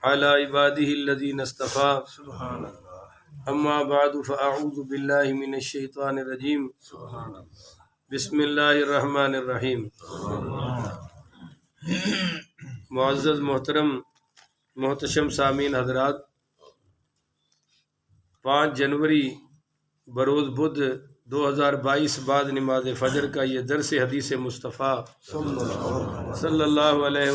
على عباده الذين اصطفى اما بعد فاعوذ بالله من الشیطان الرجیم بسم اللہ الرحمن الرحیم۔ معزز محترم محتشم سامعین حضرات، 5 جنوری بروز بدھ 2022 بعد نماز فجر کا یہ درس حدیث مصطفیٰ صلی اللہ علیہ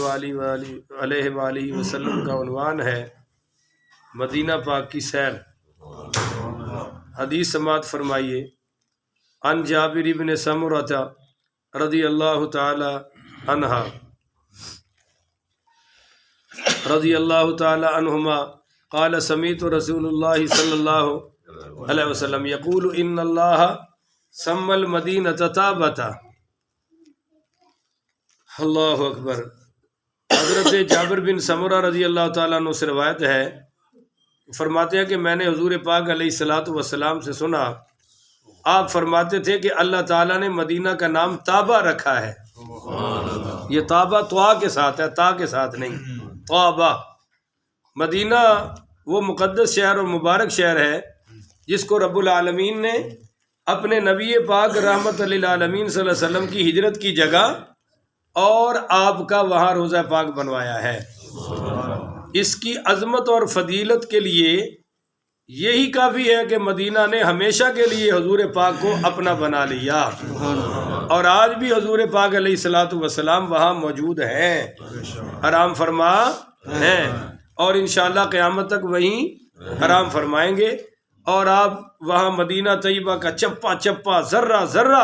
وآلہ وسلم کا عنوان ہے مدینہ پاک کی سیر۔ حدیث سماعت فرمائیے۔ عن جابر بن سمرۃ رضی اللہ تعالی عنہما قال سمعت رسول اللہ صلی اللہ علیہ وسلم یقول ان اللہ سمی المدینۃ طابۃ۔ اللہ اکبر۔ حضرت جابر بن سمرہ رضی اللہ تعالیٰ عنہ سے روایت ہے، فرماتے ہیں کہ میں نے حضور پاک علیہ الصلاۃ والسلام سے سنا، آپ فرماتے تھے کہ اللہ تعالیٰ نے مدینہ کا نام طابہ رکھا ہے۔ یہ طابہ طوا کے ساتھ ہے، تا کے ساتھ نہیں، طابہ۔ مدینہ وہ مقدس شہر اور مبارک شہر ہے جس کو رب العالمین نے اپنے نبی پاک رحمت للعالمین صلی اللہ علیہ وسلم کی ہجرت کی جگہ اور آپ کا وہاں روضہ پاک بنوایا ہے۔ اس کی عظمت اور فضیلت کے لیے یہی کافی ہے کہ مدینہ نے ہمیشہ کے لیے حضور پاک کو اپنا بنا لیا، اور آج بھی حضور پاک علیہ الصلاۃ والسلام وہاں موجود ہیں، آرام فرما ہیں، اور انشاءاللہ قیامت تک وہیں آرام فرمائیں گے، اور آپ وہاں مدینہ طیبہ کا چپا چپا ذرہ ذرہ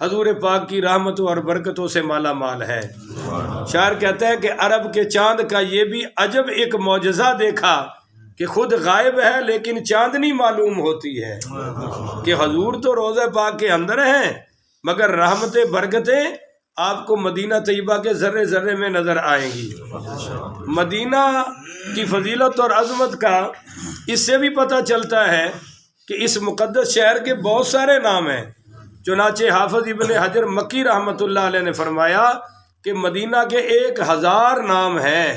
حضور پاک کی رحمتوں اور برکتوں سے مالا مال ہے۔ شاعر کہتا ہے کہ عرب کے چاند کا یہ بھی عجب ایک معجزہ دیکھا کہ خود غائب ہے لیکن چاندنی معلوم ہوتی ہے، کہ حضور تو روضہ پاک کے اندر ہیں مگر رحمتیں برکتیں آپ کو مدینہ طیبہ کے ذرے ذرے میں نظر آئیں گی۔ مدینہ کی فضیلت اور عظمت کا اس سے بھی پتہ چلتا ہے کہ اس مقدس شہر کے بہت سارے نام ہیں۔ چنانچہ حافظ ابن حجر مکی رحمۃ اللہ علیہ نے فرمایا کہ مدینہ کے 1000 نام ہیں۔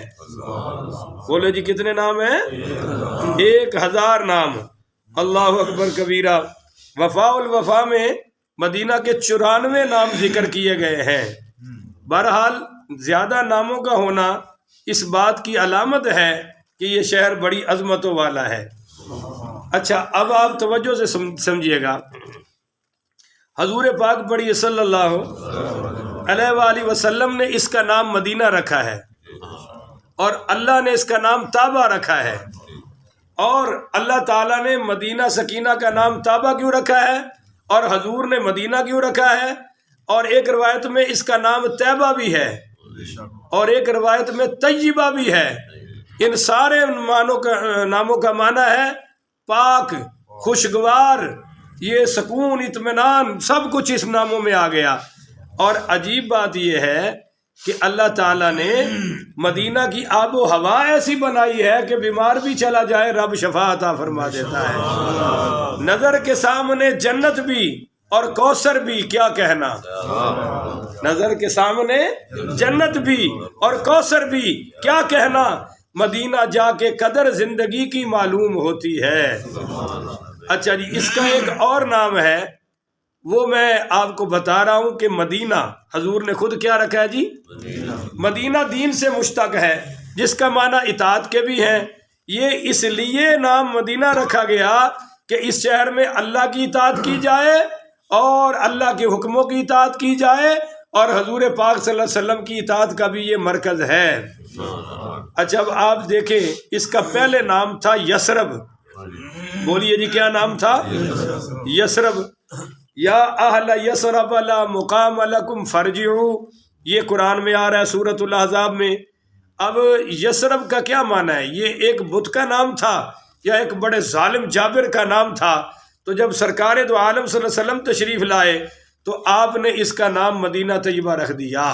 بولے جی کتنے نام ہیں؟ 1000 نام۔ اللہ اکبر کبیرہ۔ وفاء الوفا میں مدینہ کے 94 نام ذکر کیے گئے ہیں۔ بہرحال زیادہ ناموں کا ہونا اس بات کی علامت ہے کہ یہ شہر بڑی عظمتوں والا ہے۔ اچھا، اب آپ توجہ سے سمجھیے گا۔ حضور پاک پڑھی صلی اللہ علیہ وآلہ وسلم نے اس کا نام مدینہ رکھا ہے، اور اللہ نے اس کا نام طابہ رکھا ہے، اور اللہ تعالیٰ نے مدینہ سکینہ کا نام طابہ کیوں رکھا ہے اور حضور نے مدینہ کیوں رکھا ہے، اور ایک روایت میں اس کا نام طیبہ بھی ہے اور ایک روایت میں طیبہ بھی ہے۔ ان سارے ناموں کا معنی ہے پاک، خوشگوار، یہ سکون، اطمینان، سب کچھ اس ناموں میں آ گیا۔ اور عجیب بات یہ ہے کہ اللہ تعالیٰ نے مدینہ کی آب و ہوا ایسی بنائی ہے کہ بیمار بھی چلا جائے رب شفا عطا فرما دیتا ہے۔ نظر کے سامنے جنت بھی اور کوثر بھی، کیا کہنا، نظر کے سامنے جنت بھی اور کوثر بھی، کیا کہنا، مدینہ جا کے قدر زندگی کی معلوم ہوتی ہے۔ اچھا جی، اس کا ایک اور نام ہے، وہ میں آپ کو بتا رہا ہوں کہ مدینہ حضور نے خود کیا رکھا ہے جی؟ مدینہ دین سے مشتق ہے، جس کا معنی اطاعت کے بھی ہیں۔ یہ اس لیے نام مدینہ رکھا گیا کہ اس شہر میں اللہ کی اطاعت کی جائے اور اللہ کے حکموں کی اطاعت کی جائے، اور حضور پاک صلی اللہ علیہ وسلم کی اطاعت کا بھی یہ مرکز ہے۔ اچھا، اب آپ دیکھیں، اس کا پہلے نام تھا یثرب۔ بولیے جی کیا نام تھا؟ یثرب۔ یا اہل یثرب لا مقام لکم فرجعوا، یہ قرآن میں آ رہا ہے سورۃ الاحزاب میں۔ اب یثرب کا کیا معنی ہے؟ یہ ایک بت کا نام تھا یا ایک بڑے ظالم جابر کا نام تھا؟ تو جب سرکار دو عالم صلی اللہ علیہ وسلم تشریف لائے تو آپ نے اس کا نام مدینہ طیبہ رکھ دیا۔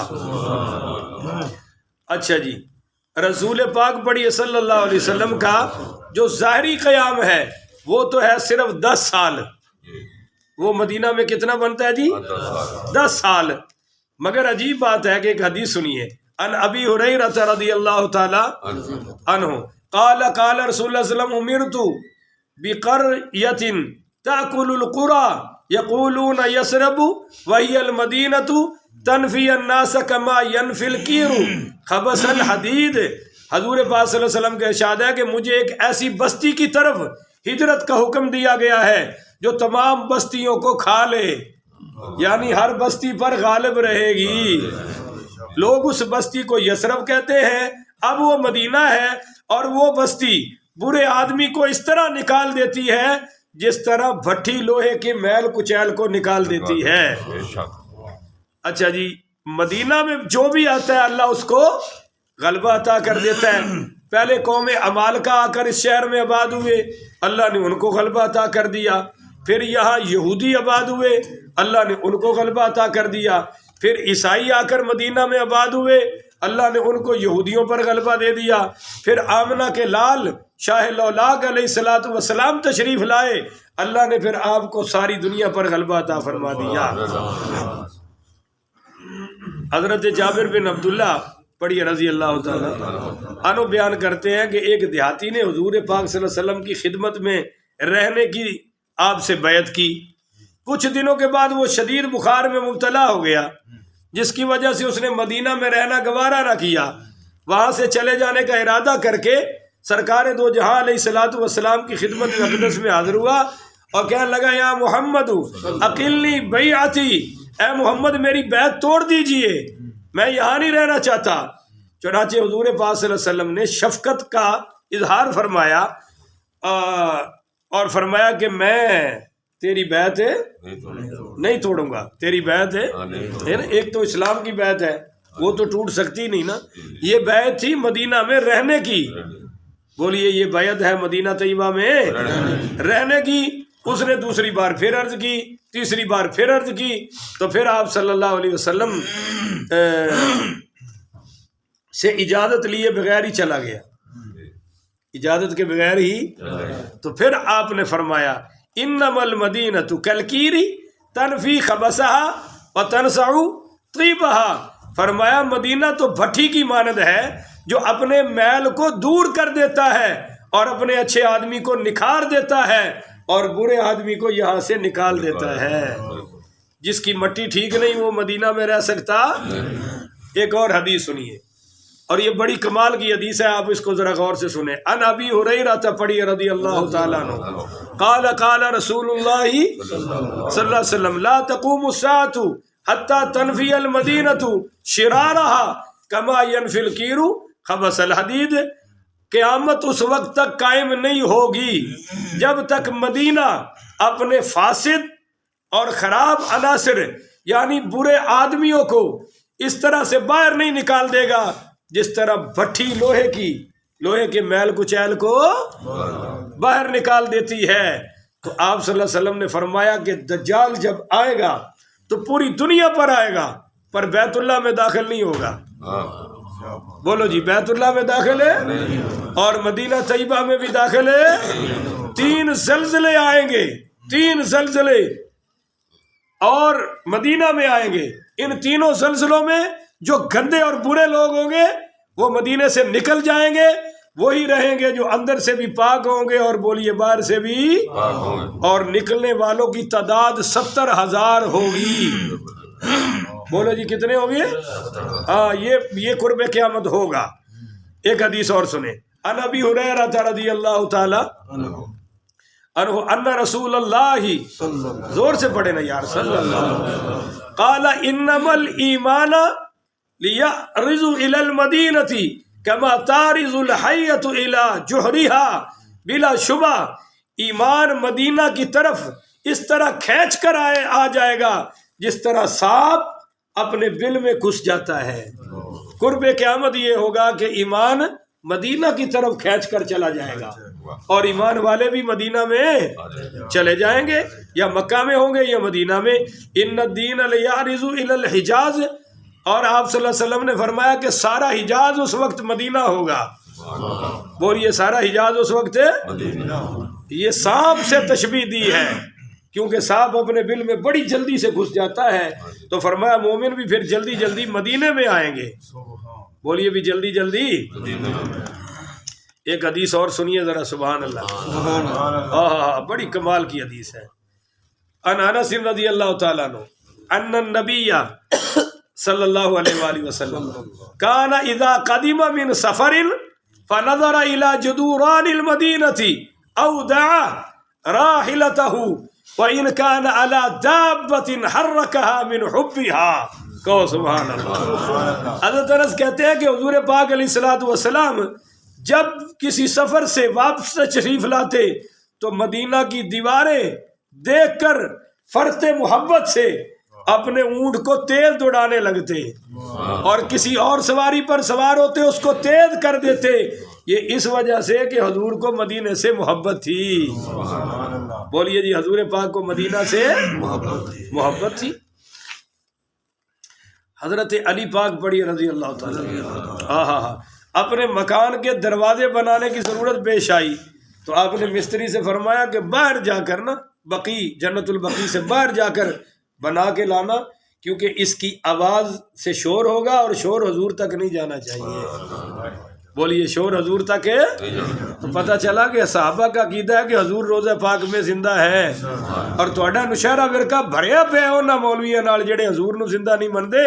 اچھا جی، رسول پاک پڑھی صلی اللہ علیہ وسلم کا جو ظاہری قیام ہے وہ تو ہے صرف 10 سال۔ وہ مدینہ میں کتنا بنتا ہے جی؟ 10 سال۔ مگر عجیب بات ہے کہ ایک حدیث سنیے، ان ابی ہریرہ رضی اللہ تعالی عنہ قال قال رسول اللہ صلی اللہ علیہ وسلم امرت بقریۃ تأکل القرى یقولون یثرب وہی المدینۃ تنفی الناس کما ینفی القیر خبث الحدید۔ حضور پاک صلی اللہ علیہ وسلم کا ارشاد ہے کہ مجھے ایک ایسی بستی کی طرف ہجرت کا حکم دیا گیا ہے جو تمام بستیوں کو کھا لے، یعنی ہر بستی پر غالب رہے گی۔ لوگ اس بستی کو یثرب کہتے ہیں، اب وہ مدینہ ہے، اور وہ بستی برے آدمی کو اس طرح نکال دیتی ہے جس طرح بھٹی لوہے کے میل کچیل کو نکال دیتی ہے۔ اچھا جی، مدینہ میں جو بھی آتا ہے اللہ اس کو غلبہ عطا کر دیتا ہے۔ پہلے قوم عمالقہ آ کر اس شہر میں آباد ہوئے، اللہ نے ان کو غلبہ عطا کر دیا۔ پھر یہاں یہودی آباد ہوئے، اللہ نے ان کو غلبہ عطا کر دیا۔ پھر عیسائی آ کر مدینہ میں آباد ہوئے، اللہ نے ان کو یہودیوں پر غلبہ دے دیا۔ پھر آمنہ کے لال شاہ لولاک علیہ الصلوۃ والسلام تشریف لائے، اللہ نے پھر آپ کو ساری دنیا پر غلبہ عطا فرما دیا۔ حضرت جابر بن عبداللہ پڑھیے رضی اللہ تعالیٰ عنہ بیان کرتے ہیں کہ ایک دیہاتی نے حضور پاک صلی اللہ علیہ وسلم کی خدمت میں رہنے کی آپ سے بیعت کی۔ کچھ دنوں کے بعد وہ شدید بخار میں مبتلا ہو گیا، جس کی وجہ سے اس نے مدینہ میں رہنا گوارا نہ کیا۔ وہاں سے چلے جانے کا ارادہ کر کے سرکار دو جہاں علیہ الصلوۃ والسلام کی خدمت اقدس میں حاضر ہوا اور کہنے لگا یا محمد اقلنی بیعتی، اے محمد میری بیعت توڑ دیجئے، میں یہاں نہیں رہنا چاہتا۔ چنانچہ حضور پاک صلی اللہ علیہ وسلم نے شفقت کا اظہار فرمایا اور فرمایا کہ میں تیری بیعت نہیں توڑوں گا، تیری بیعت ہے نا، ایک تو اسلام کی بیعت ہے وہ تو ٹوٹ سکتی نہیں نا، یہ بیعت تھی مدینہ میں رہنے کی۔ بولیے یہ بیعت ہے مدینہ طیبہ میں رہنے کی۔ اس نے دوسری بار پھر عرض کی، تیسری بار پھر عرض کی، تو پھر آپ صلی اللہ علیہ وسلم سے اجازت لیے بغیر ہی چلا گیا، اجازت کے بغیر ہی۔ تو پھر آپ نے فرمایا انما المدینۃ کالکیر تنفی خبثها وتنزع طیبها، فرمایا مدینہ تو بھٹی کی مانند ہے جو اپنے میل کو دور کر دیتا ہے اور اپنے اچھے آدمی کو نکھار دیتا ہے اور برے آدمی کو یہاں سے نکال دیتا ہے۔ جس کی مٹی ٹھیک نہیں وہ مدینہ میں رہ سکتا۔ ایک اور حدیث سنیے، اور یہ بڑی کمال کی حدیث ہے، آپ اس کو ذرا غور سے سنیں۔ ان ابی ہریرہ پڑھی رضی اللہ تعالیٰ عنہ قال قال رسول اللہ صلی اللہ علیہ وسلم لا تقوم الساعة حتى تنفی المدینة شرارها كما ينفی القیر خبث الحدید۔ قیامت اس وقت تک قائم نہیں ہوگی جب تک مدینہ اپنے فاسد اور خراب عناصر یعنی برے آدمیوں کو اس طرح سے باہر نہیں نکال دے گا جس طرح بھٹی لوہے کے میل کچیل کو باہر نکال دیتی ہے۔ تو آپ صلی اللہ علیہ وسلم نے فرمایا کہ دجال جب آئے گا تو پوری دنیا پر آئے گا پر بیت اللہ میں داخل نہیں ہوگا۔ بولو جی، بیت اللہ میں داخل ہے اور مدینہ طیبہ میں بھی داخل ہے۔ 3 زلزلے آئیں گے، 3 زلزلے اور مدینہ میں آئیں گے۔ ان تینوں زلزلوں میں جو گندے اور برے لوگ ہوں گے وہ مدینے سے نکل جائیں گے، وہی رہیں گے جو اندر سے بھی پاک ہوں گے اور بولیے باہر سے بھی، اور نکلنے والوں کی تعداد 70,000 ہوگی۔ بولو جی کتنے ہوں گے؟ ہاں، یہ قرب قیامت ہوگا۔ ایک حدیث اور سنیں، ان ابی ہریرہ رضی اللہ تعالی عنہ ان رسول اللہ، زور سے پڑھے نا یار، صلی اللہ قال انما الایمان لیعرض الی المدینۃ کما تعرض الحیۃ الی جحرها بلا شبہ، ایمان مدینہ کی طرف اس طرح کھینچ کر آ جائے گا جس طرح سانپ اپنے بل میں گھس جاتا ہے۔ قرب قیامت یہ ہوگا کہ ایمان مدینہ کی طرف کھینچ کر چلا جائے گا اور ایمان والے بھی مدینہ میں چلے جائیں گے، یا مکہ میں ہوں گے یا مدینہ میں۔ ان الدین لیعرض الی الحجاز، اور آپ صلی اللہ علیہ وسلم نے فرمایا کہ سارا حجاز اس وقت مدینہ ہوگا۔ بولیے سارا حجاز اس وقت یہ سانپ سے تشبیہ دی ہے کیونکہ سانپ اپنے بل میں بڑی جلدی سے گھس جاتا ہے، تو فرمایا مومن بھی پھر جلدی جلدی مدینے میں آئیں گے۔ بولیے بھی جلدی جلدی. ایک حدیث اور سنیے ذرا. سبحان اللہ. بڑی کمال کی حدیث ہے. ان انس رضی اللہ تعالیٰ عنہ ان النبی صلی اللہ علیہ وآلہ وسلم کان اذا قدم من سفر فنظر الى جدوران المدینة اودع راحلته وان كان على دابة حركها من حبها. کہو سبحان اللہ. حضرت انس کہتے ہیں کہ حضور پاک علیہ الصلوۃ والسلام جب کسی سفر سے واپس تشریف لاتے تو مدینہ کی دیواریں دیکھ کر فرط محبت سے اپنے اونٹ کو تیز دوڑانے لگتے اور کسی اور سواری پر سوار ہوتے اس کو تیز کر دیتے. یہ اس وجہ سے کہ حضور کو مدینے سے محبت تھی. بولیے جی حضور پاک کو مدینہ سے محبت تھی. حضرت علی پاک پڑھی رضی اللہ تعالیٰ اپنے مکان کے دروازے بنانے کی ضرورت پیش آئی تو آپ نے مستری سے فرمایا کہ باہر جا کر نا بقی جنت البقی سے باہر جا کر بنا کے لانا کیونکہ اس کی آواز سے شور ہوگا اور شور حضور تک نہیں جانا چاہیے. بولیے شور حضور تک ہے. تو پتہ چلا کہ صحابہ کا عقیدہ ہے کہ حضور روضہ پاک میں زندہ ہے اور تہاڈا نشہرا ورکا بھریا پیا انہاں مولویاں نال جڑے حضور نو زندہ نہیں مندے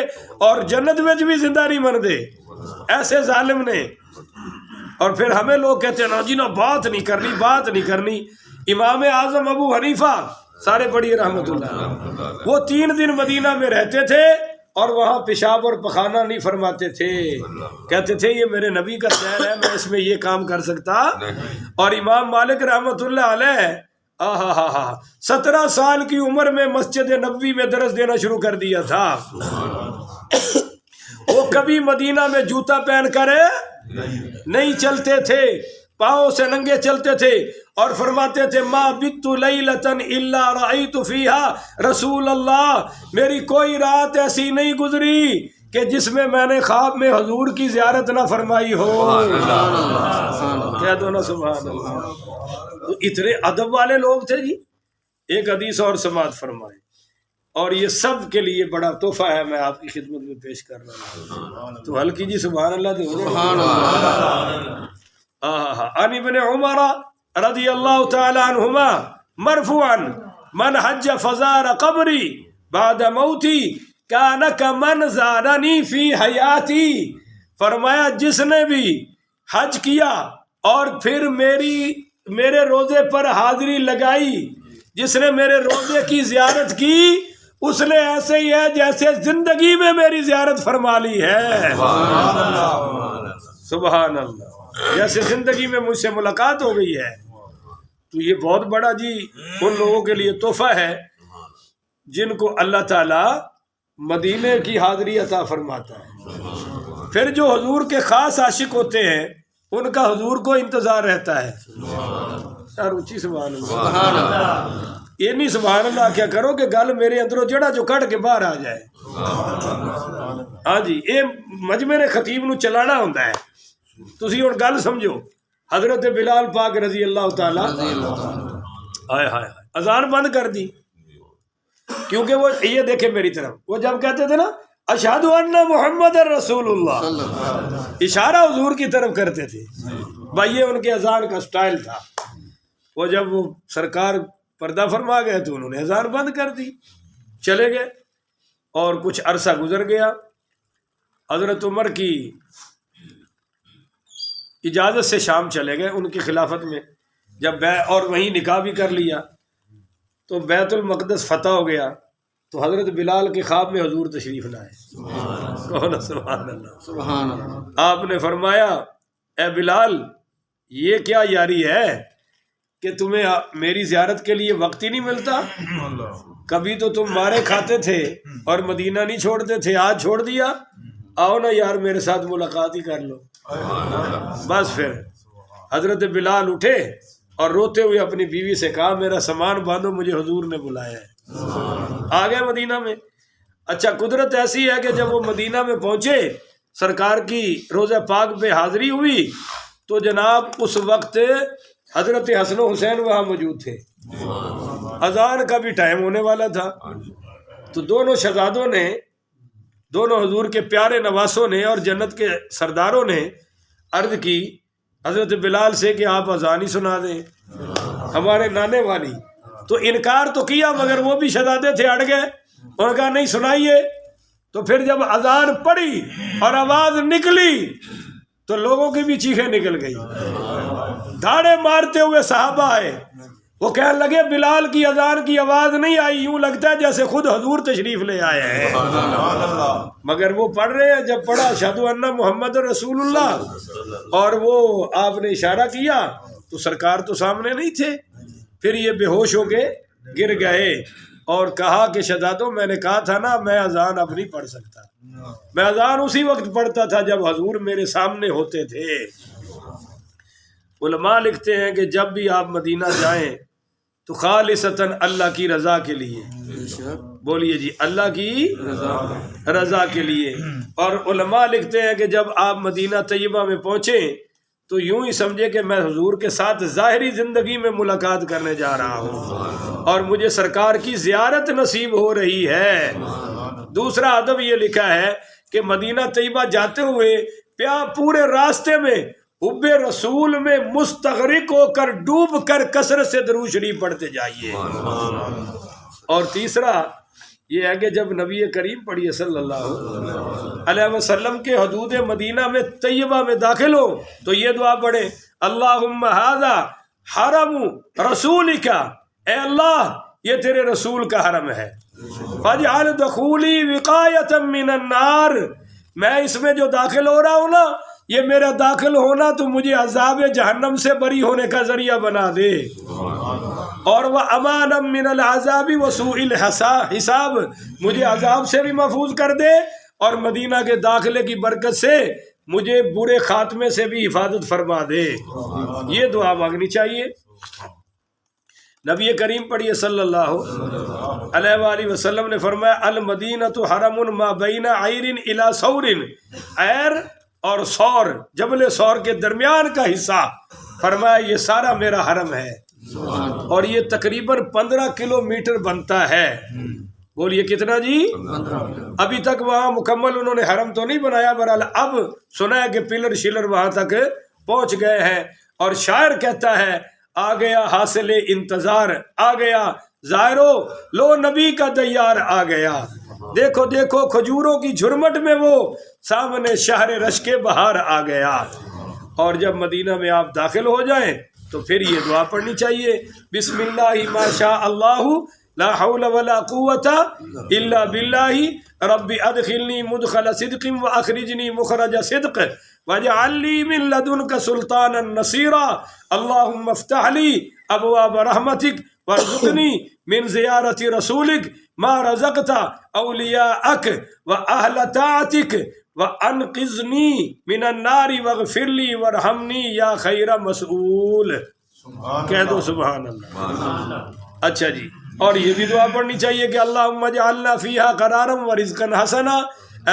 اور جنت وچ بھی زندہ نہیں مندے. ایسے ظالم نے. اور پھر ہمیں لوگ کہتے ہیں نا جی نا بات نہیں کرنی. امام اعظم ابو حنیفہ سارے پڑھیے رحمت اللہ وہ 3 دن مدینہ میں رہتے تھے اور وہاں پیشاب اور پخانہ نہیں فرماتے تھے. کہتے تھے یہ میرے نبی کا شہر ہے میں اس میں یہ کام کر سکتا. اور امام مالک رحمت اللہ علیہ 17 سال کی عمر میں مسجد نبوی میں درس دینا شروع کر دیا تھا. وہ کبھی مدینہ میں جوتا پہن کر نہیں چلتے تھے پاؤں سے ننگے چلتے تھے اور فرماتے تھے ما بت لیلۃ الا رأیت فیہا رسول اللہ. میری کوئی رات ایسی نہیں گزری کہ جس میں نے خواب میں حضور کی زیارت نہ فرمائی ہو. کہہ دو نا سبحان اللہ. تو اتنے ادب والے لوگ تھے جی. ایک حدیث اور سماعت فرمائے اور یہ سب کے لیے بڑا تحفہ ہے میں آپ کی خدمت میں پیش کر رہا ہوں. تو ہلکی جی سبحان اللہ. سبحان اللہ. عن ابن عمر رضی اللہ تعالی عنہما مرفوعا من حج فزار قبری بعد موتی کان کمن زارنی فی حیاتی. فرمایا جس نے بھی حج کیا اور پھر میرے روزے پر حاضری لگائی جس نے میرے روزے کی زیارت کی اس نے ایسے ہی ہے جیسے زندگی میں میری زیارت فرما لی ہے. سبحان اللہ. جیسے زندگی میں مجھ سے ملاقات ہو گئی ہے. تو یہ بہت بڑا جی ان لوگوں کے لیے تحفہ ہے جن کو اللہ تعالی مدینے کی حاضری عطا فرماتا ہے. پھر جو حضور کے خاص عاشق ہوتے ہیں ان کا حضور کو انتظار رہتا ہے. اونچی سبحان اللہ. یہ نہیں سبحان اللہ کیا کرو کہ گل میرے اندروں جڑا جو کٹ کے باہر آ جائے. ہاں جی یہ مجمع نے خطیب نو چلانا ہوتا ہے. تسی ہن گل سمجھو. حضرت بلال پاک رضی اللہ تعالی ہائے اذان بند کر دی کیونکہ وہ یہ دیکھے میری طرف وہ جب کہتے تھے نا اشہد ان محمد رسول اللہ اشارہ حضور کی طرف کرتے تھے. بھائی یہ ان کے اذان کا سٹائل تھا. وہ جب وہ سرکار پردہ فرما گئے تو انہوں نے اذان بند کر دی چلے گئے اور کچھ عرصہ گزر گیا. حضرت عمر کی اجازت سے شام چلے گئے ان کی خلافت میں جب اور وہیں نکاح بھی کر لیا تو بیت المقدس فتح ہو گیا تو حضرت بلال کے خواب میں حضور تشریف لائے. سبحان اللہ. سبحان اللہ. آپ نے فرمایا اے بلال یہ کیا یاری ہے کہ تمہیں میری زیارت کے لیے وقت ہی نہیں ملتا. کبھی تو تم مارے کھاتے تھے اور مدینہ نہیں چھوڑتے تھے آج چھوڑ دیا. آؤ نا یار میرے ساتھ ملاقات ہی کر لو. بس پھر حضرت بلال اٹھے اور روتے ہوئے اپنی بیوی سے کہا میرا سامان باندھو مجھے حضور نے بلایا ہے. آ گئے مدینہ میں. اچھا قدرت ایسی ہے کہ جب وہ مدینہ میں پہنچے سرکار کی روزہ پاک پہ حاضری ہوئی تو جناب اس وقت حضرت حسن و حسین وہاں موجود تھے. اذان کا بھی ٹائم ہونے والا تھا تو دونوں شہزادوں نے دونوں حضور کے پیارے نواسوں نے اور جنت کے سرداروں نے عرض کی حضرت بلال سے کہ آپ اذان ہی سنا دیں، ہمارے نانے والی۔ تو انکار تو کیا مگر وہ بھی شہزادے تھے، اڑ گئے، انہوں نے کہا نہیں سنائیے۔ تو پھر جب اذان پڑی اور آواز نکلی تو لوگوں کی بھی چیخیں نکل گئی، دھاڑے مارتے ہوئے صحابہ آئے، وہ کہنے لگے بلال کی اذان کی آواز نہیں آئی، یوں لگتا ہے جیسے خود حضور تشریف لے آئے ہیں، مگر وہ پڑھ رہے ہیں۔ جب پڑھا اشہد ان محمد رسول اللہ اور وہ آپ نے اشارہ کیا تو سرکار تو سامنے نہیں تھے، پھر یہ بے ہوش ہو کے گر گئے اور کہا کہ شہزادوں میں نے کہا تھا نا میں اذان اب نہیں پڑھ سکتا، میں اذان اسی وقت پڑھتا تھا جب حضور میرے سامنے ہوتے تھے۔ علماء لکھتے ہیں کہ جب بھی آپ مدینہ جائیں تو خالصتاً اللہ کی رضا کے لیے، بولیے جی اللہ کی رضا کے لیے۔ اور علماء لکھتے ہیں کہ جب آپ مدینہ طیبہ میں پہنچیں تو یوں ہی سمجھے کہ میں حضور کے ساتھ ظاہری زندگی میں ملاقات کرنے جا رہا ہوں اور مجھے سرکار کی زیارت نصیب ہو رہی ہے۔ دوسرا ادب یہ لکھا ہے کہ مدینہ طیبہ جاتے ہوئے پورے راستے میں حب رسول میں مستغرق ہو کر ڈوب کر کثرت سے درود شریف پڑھتے جائیے۔ اور تیسرا یہ ہے کہ جب نبی کریم پڑھیے صلی اللہ علیہ وسلم کے حدود مدینہ میں طیبہ میں داخل ہو تو یہ دعا پڑھیں اللہم ھذا حرم رسولک، اے اللہ یہ تیرے رسول کا حرم ہے، فاجعل دخولی وقایۃ من النار، میں اس میں جو داخل ہو رہا ہوں نا یہ میرا داخل ہونا تو مجھے عذاب جہنم سے بری ہونے کا ذریعہ بنا دے، اور وہ امان من العذاب وسوء الحساب، مجھے عذاب سے بھی محفوظ کر دے اور مدینہ کے داخلے کی برکت سے مجھے برے خاتمے سے بھی حفاظت فرما دے۔ یہ دعا مانگنی چاہیے۔ نبی کریم پڑھیے صلی اللہ علیہ وآلہ وسلم نے فرمایا المدینۃ حرم ما بین عیر الی ثور، عیر اور ثور جبل ثور کے درمیان کا حصہ، فرمایا یہ سارا میرا حرم ہے، اور یہ تقریباً 15 کلومیٹر بنتا ہے۔ بولیے کتنا جی؟ ابھی تک وہاں مکمل انہوں نے حرم تو نہیں بنایا، بہرحال اب سنا ہے کہ پلر شلر وہاں تک پہنچ گئے ہیں۔ اور شاعر کہتا ہے آ گیا حاصل انتظار، آ گیا زائرو لو نبی کا دیار آ گیا، دیکھو دیکھو کھجوروں کی جھرمٹ میں وہ سامنے شہر رشک بہار آ گیا۔ اور جب مدینہ میں آپ داخل ہو جائیں تو پھر یہ دعا پڑھنی چاہیے بسم اللہ ما شاء اللہ لا حول ولا قوت الا باللہ رب ادخلنی مدخل صدق واخرجنی مخرج صدق واجعل لی من لدنک سلطانا نصیرا اللہم افتح لی ابواب رحمتک وارزقنی من زیارت رسولک ما رزقت اولیاءک واہل طاعتک وانقذنی من النار واغفر لی وارحمنی یا خیر مسئول۔ کہہ دو سبحان اللہ۔ اچھا جی، اور یہ بھی دعا پڑھنی چاہیے کہ اللہم اجعلنا فیہا قرارا ورزقا حسنا،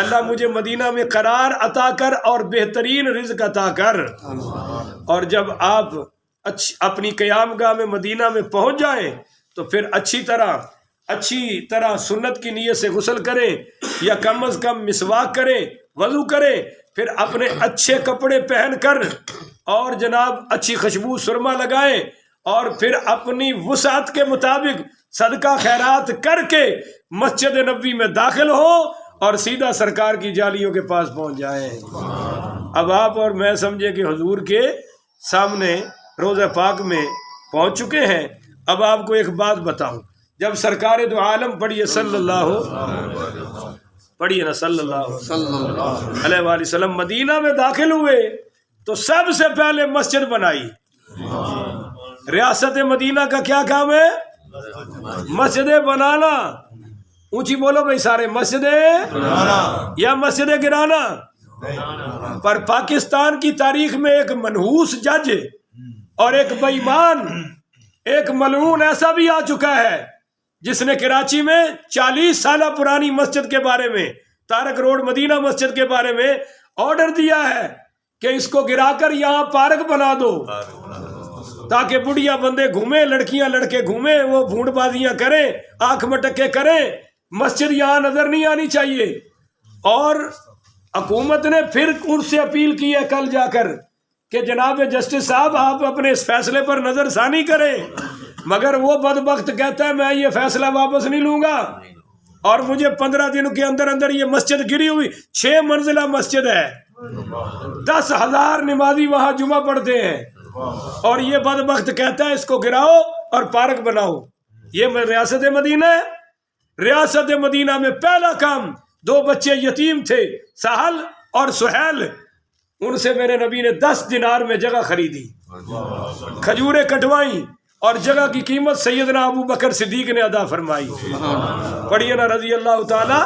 اللہ مجھے مدینہ میں قرار عطا کر اور بہترین رزق عطا کر۔ اور جب آپ اپنی قیام گاہ میں مدینہ میں پہنچ جائیں تو پھر اچھی طرح سنت کی نیت سے غسل کریں یا کم از کم مسواک کریں، وضو کریں، پھر اپنے اچھے کپڑے پہن کر اور جناب اچھی خوشبو سرما لگائیں اور پھر اپنی وسعت کے مطابق صدقہ خیرات کر کے مسجد نبوی میں داخل ہو اور سیدھا سرکار کی جالیوں کے پاس پہنچ جائیں۔ اب آپ اور میں سمجھے کہ حضور کے سامنے روضہ پاک میں پہنچ چکے ہیں۔ اب آپ کو ایک بات بتاؤں، جب سرکار دو عالم پڑھیے صلی اللہ پڑھیے نا صلی اللہ علیہ وآلہ وسلم مدینہ میں داخل ہوئے تو سب سے پہلے مسجد بنائی۔ ریاست مدینہ کا کیا کام ہے؟ مسجدیں بنانا۔ اونچی بولو بھائی سارے، مسجدیں یا مسجدیں گرانا؟ پر پاکستان کی تاریخ میں ایک منحوس جج اور ایک بے ایمان، ایک ملعون ایسا بھی آ چکا ہے جس نے کراچی میں 40 سالہ پرانی مسجد کے بارے میں، تارک روڈ مدینہ مسجد کے بارے میں آرڈر دیا ہے کہ اس کو گرا کر یہاں پارک بنا دو تاکہ بڑھیا بندے گھومیں، لڑکیاں لڑکے گھومیں، وہ بھونڈ بازیاں کریں، آنکھ مٹکے کریں، مسجد یہاں نظر نہیں آنی چاہیے۔ اور حکومت نے پھر ان سے اپیل کی ہے کل جا کر کہ جناب جسٹس صاحب آپ اپنے اس فیصلے پر نظر ثانی کریں، مگر وہ بدبخت کہتا ہے میں یہ فیصلہ واپس نہیں لوں گا، اور مجھے 15 دنوں کے اندر اندر یہ مسجد گری ہوئی 6 منزلہ مسجد ہے، 10,000 نمازی وہاں جمعہ پڑھتے ہیں، اور یہ بدبخت کہتا ہے اس کو گراؤ اور پارک بناؤ۔ یہ ریاست مدینہ ہے، ریاست مدینہ میں پہلا کام 2 بچے یتیم تھے، سہل اور سہیل، ان سے میرے نبی نے 10 دینار میں جگہ خریدی، کھجوریں کٹوائیں، اور جگہ کی قیمت سیدنا ابو بکر صدیق نے ادا فرمائی۔ پڑھیے نا رضی اللہ تعالی۔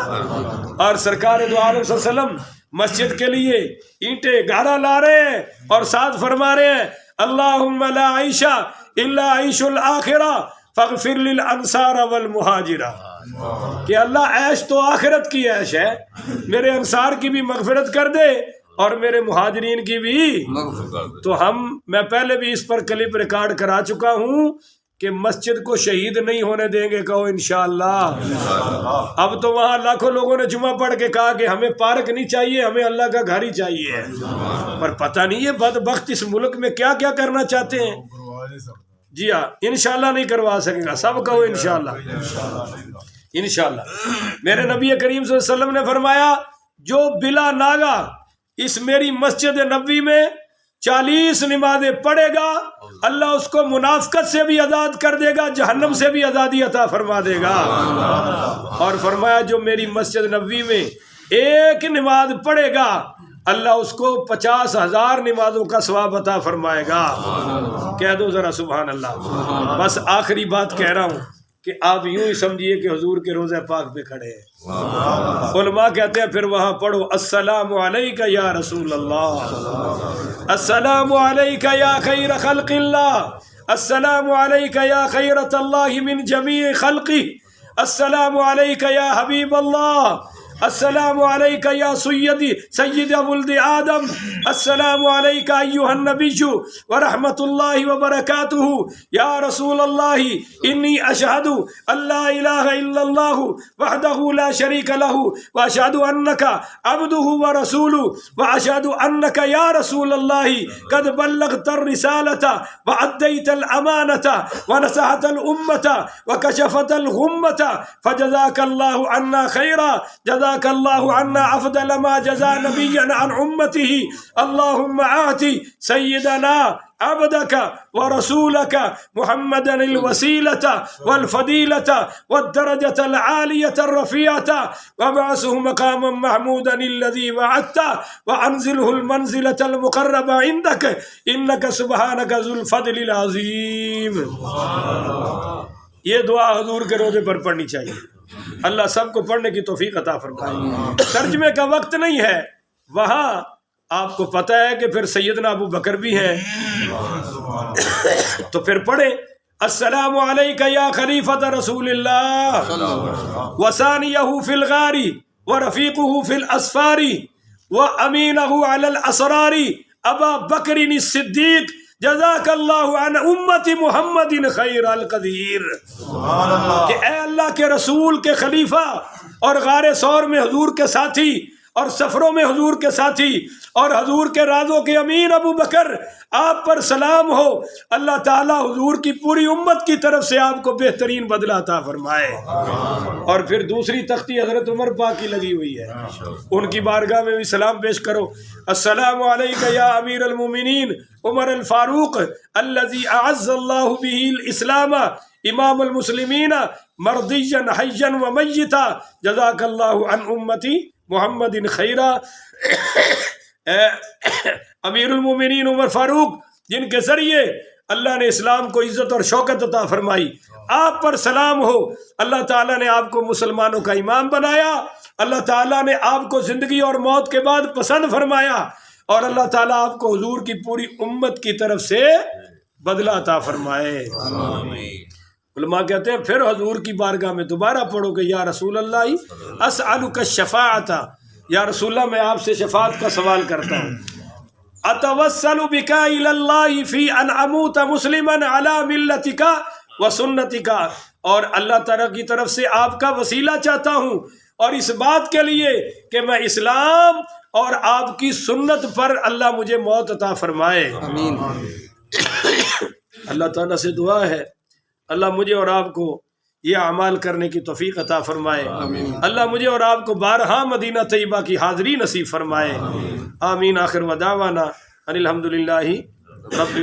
اور سرکار دو عالم صلی اللہ علیہ وسلم مسجد کے لیے اینٹیں گارا لا رہے ہیں اور ساتھ فرما رہے ہیں اللہم لا عیش الا عیش الآخرہ فاغفر للانصار والمہاجرہ، کہ اللہ عیش تو آخرت کی عیش ہے، میرے انصار کی بھی مغفرت کر دے اور میرے مہاجرین کی بھی۔ تو میں پہلے بھی اس پر کلپ ریکارڈ کرا چکا ہوں کہ مسجد کو شہید نہیں ہونے دیں گے، کہو انشاءاللہ۔ اب تو وہاں لاکھوں لوگوں نے جمعہ پڑھ کے کہا کہ ہمیں پارک نہیں چاہیے، ہمیں اللہ کا گھر ہی چاہیے، پر پتہ نہیں یہ بدبخت اس ملک میں کیا کیا کرنا چاہتے ہیں۔ جی ہاں، انشاءاللہ نہیں کروا سکے گا، سب کہو انشاءاللہ۔ انشاءاللہ میرے نبی کریم صلی اللہ علیہ وسلم نے فرمایا جو بلا ناگا اس میری مسجد نبوی میں 40 نمازیں پڑھے گا، اللہ اس کو منافقت سے بھی آزاد کر دے گا، جہنم سے بھی آزادی عطا فرما دے گا۔ اور فرمایا جو میری مسجد نبوی میں 1 نماز پڑھے گا، اللہ اس کو 50,000 نمازوں کا ثواب عطا فرمائے گا۔ کہہ دو ذرا سبحان اللہ۔ بس آخری بات کہہ رہا ہوں کہ آپ یوں ہی سمجھیے کہ حضور کے روضہ پاک پہ کھڑے ہیں۔ علماء کہتے ہیں پھر وہاں پڑھو السلام علیکہ یا رسول اللہ، السلام علیکہ یا خیر خلق اللہ، السلام علیکہ یا خیرۃ اللہ من جمیع خلقہ، السلام علیکہ یا حبیب اللہ، السلام علیکہ یا سید ولد آدم، السلام علیکہ ایہا النبی ورحمۃ اللہ وبرکاتہ، یا رسول اللہ انی اشہد ان لا الہ الا اللہ وحدہ لا شریک لہ واشہد انک عبدہ ورسولہ واشہد انک یا رسول اللہ قد بلغت الرسالۃ وادیت الامانۃ ونصحت الامۃ وکشفت الغمۃ فجزاک اللہ عنا خیرا، جزاک اللہ عنا افضل ما جزا نبیا عن امته، اللہم آتی سیدنا عبدک ورسولک محمدا الوسیلۃ والفضیلۃ والدرجۃ العالیۃ الرفیعۃ وابعثہ مقاما محمودا الذی وعدتہ وانزلہ المنزلۃ المقربہ عندک انک سبحانک ذو الفضل العظیم۔ یہ دعا حضور کے روضے پر پڑھنی چاہیے، اللہ سب کو پڑھنے کی توفیق عطا فرمائے۔ ترجمے کا وقت نہیں ہے، وہاں آپ کو پتہ ہے کہ پھر سیدنا ابو بکر بھی ہیں، تو پھر پڑھیں السلام علیکہ یا خلیفۃ رسول اللہ وثانیہ فی الغار ورفیقہ فی الاسفار وامینہ علی الاسرار ابا بکر الصدیق جزاک اللہ عن امت محمد خیر القدیر، کہ اے اللہ کے رسول کے خلیفہ اور غار ثور میں حضور کے ساتھی اور سفروں میں حضور کے ساتھی اور حضور کے رازوں کے امین ابو بکر، آپ پر سلام ہو، اللہ تعالیٰ حضور کی پوری امت کی طرف سے آپ کو بہترین بدلہ عطا فرمائے۔ اور پھر دوسری تختی حضرت عمر پاک کی لگی ہوئی ہے، ان کی بارگاہ میں بھی سلام پیش کرو السلام علیکہ یا امیر المومنین عمر الفاروق الذی اعز اللہ بہ الاسلام امام المسلمین مرضیا حیا ومیتا جزاک اللہ عن امتی محمد خیرہ۔ امیر المومنین عمر فاروق جن کے ذریعے اللہ نے اسلام کو عزت اور شوکت عطا فرمائی، آپ پر سلام ہو، اللہ تعالیٰ نے آپ کو مسلمانوں کا امام بنایا، اللہ تعالیٰ نے آپ کو زندگی اور موت کے بعد پسند فرمایا، اور اللہ تعالیٰ آپ کو حضور کی پوری امت کی طرف سے بدلہ عطا فرمائے۔ علماء کہتے ہیں پھر حضور کی بارگاہ میں دوبارہ پڑھو کہ یا رسول اللہ اسألک الشفاعۃ، یا رسول اللہ میں آپ سے شفاعت کا سوال کرتا ہوں، اتوسل بک الی اللہ فی ان اموت مسلما علی ملتک و سنتک، اور اللہ تعالیٰ کی طرف سے آپ کا وسیلہ چاہتا ہوں اور اس بات کے لیے کہ میں اسلام اور آپ کی سنت پر اللہ مجھے موت عطا فرمائے۔ آمین۔ اللہ تعالیٰ سے دعا ہے اللہ مجھے اور آپ کو یہ اعمال کرنے کی توفیق عطا فرمائے۔ اللہ مجھے اور آپ کو بارہا مدینہ طیبہ کی حاضری نصیب فرمائے۔ آمین۔ آخر ودعوانا ان الحمدللہ رب